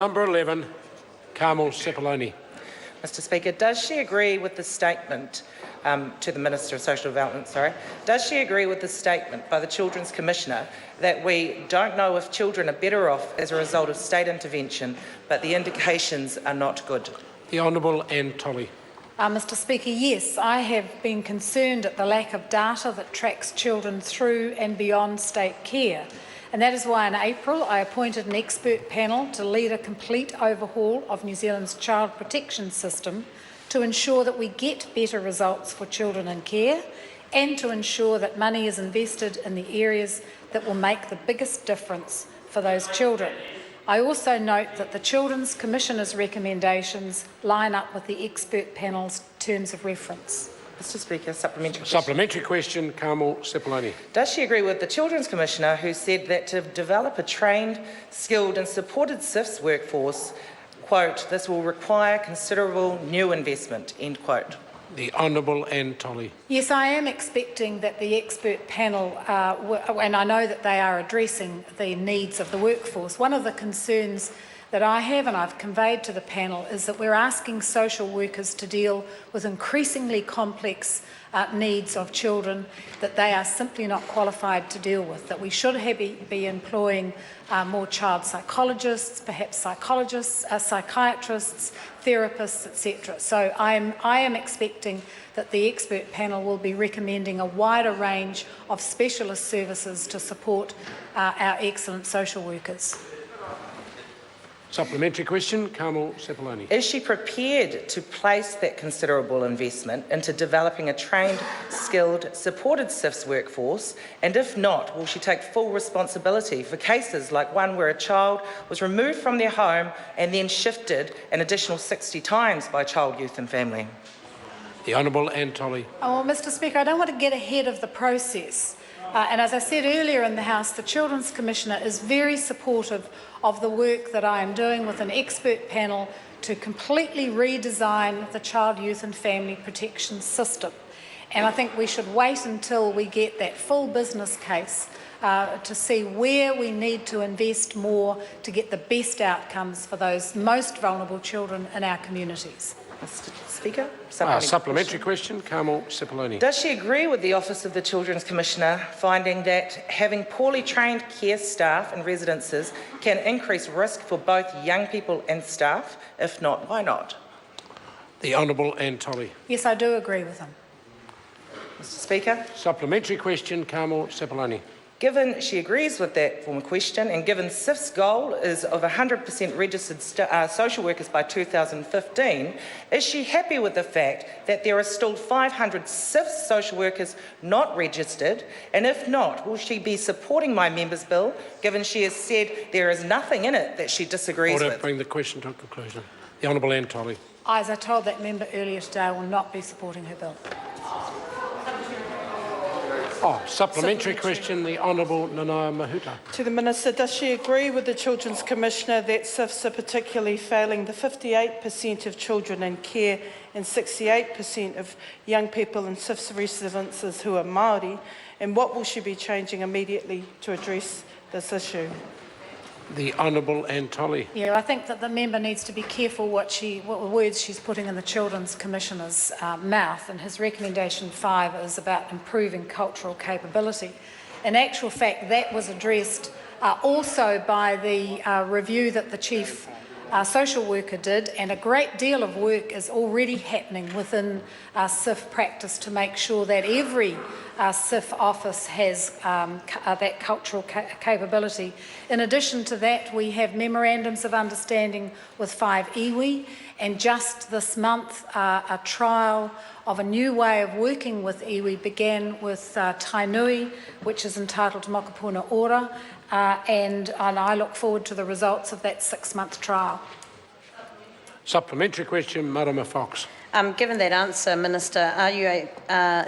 Number 11, Carmel Sepuloni. Mr Speaker, does she agree with the statement to the Minister of Social Development, does she agree with the statement by the Children's Commissioner that we don't know if children are better off as a result of state intervention, but the indications are not good? The Honourable Anne Tolley. Mr Speaker, yes, I have been concerned at the lack of data that tracks children through and beyond state care. And that is why in April I appointed an expert panel to lead a complete overhaul of New Zealand's child protection system to ensure that we get better results for children in care and to ensure that money is invested in the areas that will make the biggest difference for those children. I also note that the Children's Commissioner's recommendations line up with the expert panel's terms of reference. Mr Speaker, supplementary question. Supplementary question, Carmel Sepuloni. Does she agree with the Children's Commissioner who said that to develop a trained, skilled and supported SIFS workforce, quote, this will require considerable new investment, end quote? The Honourable Anne Tolley. Yes, I am expecting that the expert panel, and I know that they are addressing the needs of the workforce. One of the concerns that I have and I've conveyed to the panel is that we're asking social workers to deal with increasingly complex needs of children that they are simply not qualified to deal with, that we should be employing more child psychologists, perhaps psychologists, psychiatrists, therapists, etc. So I am expecting that the expert panel will be recommending a wider range of specialist services to support our excellent social workers. Supplementary question, Carmel Sepuloni. Is she prepared to place that considerable investment into developing a trained, skilled, supported SIFS workforce? And if not, will she take full responsibility for cases like one where a child was removed from their home and then shifted an additional 60 times by Child, Youth and Family? The Honourable Anne Tolley. Oh, well, Mr Speaker, I don't want to get ahead of the process. And as I said earlier in the House, the Children's Commissioner is very supportive of the work that I am doing with an expert panel to completely redesign the Child, Youth and Family Protection System. And I think we should wait until we get that full business case to see where we need to invest more to get the best outcomes for those most vulnerable children in our communities. Mr Speaker, supplementary question, Carmel Sepuloni. Does she agree with the Office of the Children's Commissioner finding that having poorly trained care staff in residences can increase risk for both young people and staff? If not, why not? The Honourable Anne Tolley. Yes, I do agree with him. Mr Speaker. Supplementary question, Carmel Sepuloni. Given she agrees with that form of question and given SIF's goal is of 100% registered social workers by 2015, is she happy with the fact that there are still 500 SIF's social workers not registered? And if not, will she be supporting my member's bill, given she has said there is nothing in it that she disagrees with? Bring the question to a conclusion. The Honourable Anne Tolley. As I told that member earlier today, I will not be supporting her bill. Supplementary question, the Honourable Nanaia Mahuta. To the Minister, does she agree with the Children's Commissioner that SIFs are particularly failing the 58% of children in care and 68% of young people in SIFs residences who are Māori, and what will she be changing immediately to address this issue? The Honourable Anne Tolley. Yeah, I think that the member needs to be careful what words she's putting in the Children's Commissioner's mouth, and his recommendation 5 is about improving cultural capability. In actual fact, that was addressed also by the review that the Chief social worker did, and a great deal of work is already happening within SIF practice to make sure that every SIF office has that cultural capability. In addition to that, we have memorandums of understanding with 5 iwi, and just this month a trial of a new way of working with iwi began with Tainui, which is entitled Mokopuna Ora, and I look forward to the results of that 6-month trial. Supplementary question, Marama Fox. Given that answer, Minister,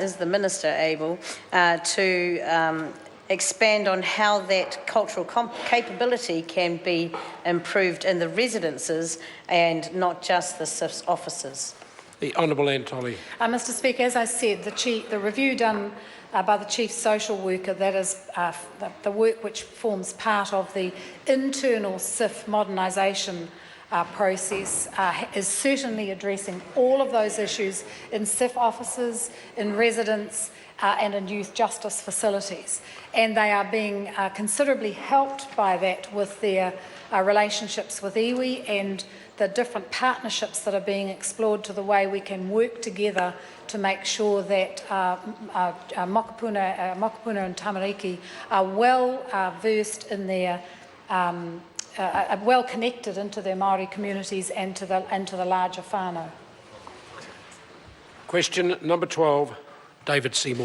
is the Minister able to expand on how that cultural capability can be improved in the residences and not just the SIFS offices? The Honourable Anne Tolley. Mr Speaker, as I said, the review done by the Chief Social Worker, that is the work which forms part of the internal SIF modernisation process, is certainly addressing all of those issues in SIF offices, in residence and in youth justice facilities. And they are being considerably helped by that with their relationships with iwi and the different partnerships that are being explored to the way we can work together to make sure that Mokopuna and Tamariki are well versed in their, well connected into their Māori communities and to the larger whānau. Question number 12, David Seymour.